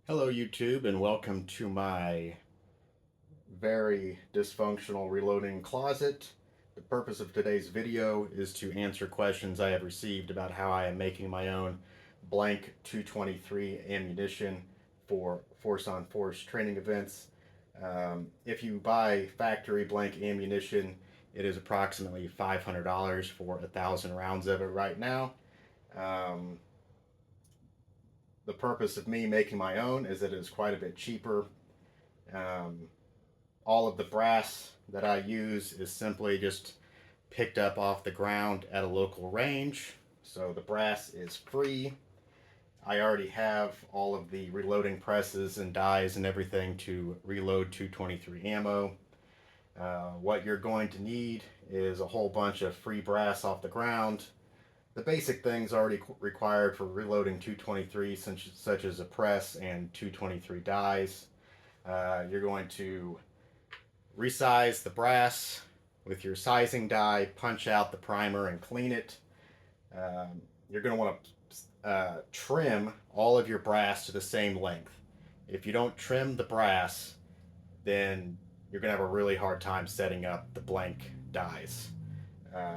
Hello YouTube and welcome to my very dysfunctional reloading closet. The purpose of today's video is to answer questions I have received about how I am making my own blank 223 ammunition for Force on Force training events. If you buy factory blank ammunition, it is approximately $500 for 1,000 rounds of it right now. Um, the purpose of me making my own is that it is quite a bit cheaper. Um, all of the brass that I use is simply just picked up off the ground at a local range. So the brass is free. I already have all of the reloading presses and dies and everything to reload 223 ammo. What you're going to need is a whole bunch of free brass off the ground. The basic things already required for reloading 223, such as a press and 223 dies. You're going to resize the brass with your sizing die, punch out the primer and clean it. You're going to want to trim all of your brass to the same length. If you don't trim the brass, then you're going to have a really hard time setting up the blank dies.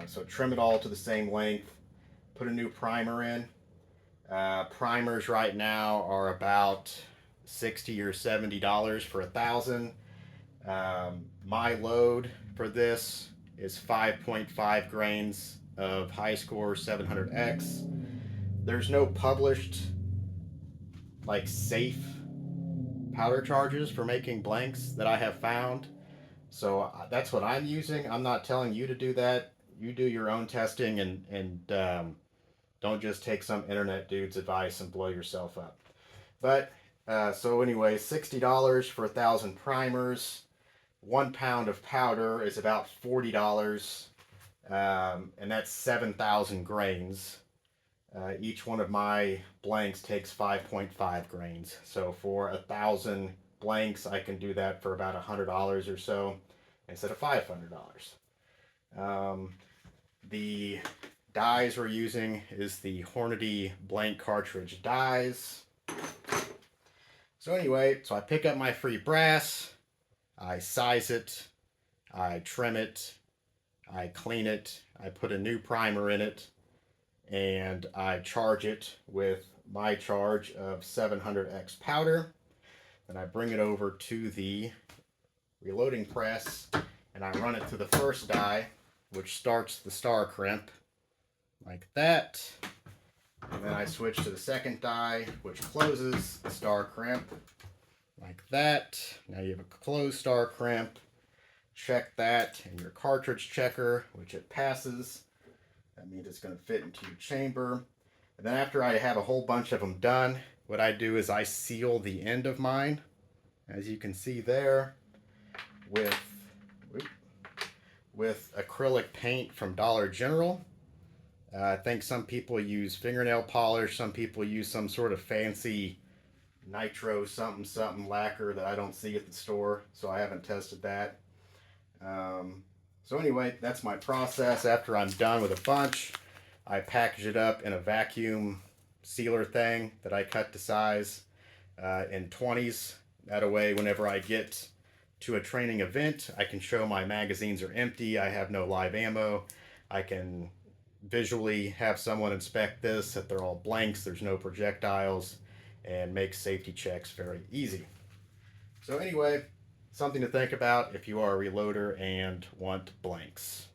So trim it all to the same length. Put a new primer in. Primers right now are about $60 or $70 for 1,000. My load for this is 5.5 grains of high score 700X. There's no published like safe powder charges for making blanks that I have found. So that's what I'm using. I'm not telling you to do that. You do your own testing and don't just take some internet dude's advice and blow yourself up. But so anyway, $60 for 1,000 primers. 1 pound of powder is about $40, and that's 7,000 grains. Each one of my blanks takes 5.5 grains. So for 1,000 blanks, I can do that for about $100 or so instead of $500. The dies we're using is the Hornady blank cartridge dies. So anyway, so I pick up my free brass, I size it, I trim it, I clean it, I put a new primer in it, and I charge it with my charge of 700X powder. Then I bring it over to the reloading press and I run it through the first die, which starts the star crimp like that. And then I switch to the second die, which closes the star crimp like that. Now you have a closed star crimp. Check that in your cartridge checker, which it passes. That means it's going to fit into your chamber. And then after I have a whole bunch of them done, what I do is I seal the end of mine, as you can see there, with acrylic paint from Dollar General. I think some people use fingernail polish, some people use some sort of fancy nitro something something lacquer that I don't see at the store, so I haven't tested that. So anyway, that's my process. After I'm done with a bunch, I package it up in a vacuum sealer thing that I cut to size in 20s. That way, whenever I get to a training event, I can show my magazines are empty, I have no live ammo, I can visually have someone inspect this, that they're all blanks, there's no projectiles, and make safety checks very easy. So anyway, something to think about if you are a reloader and want blanks.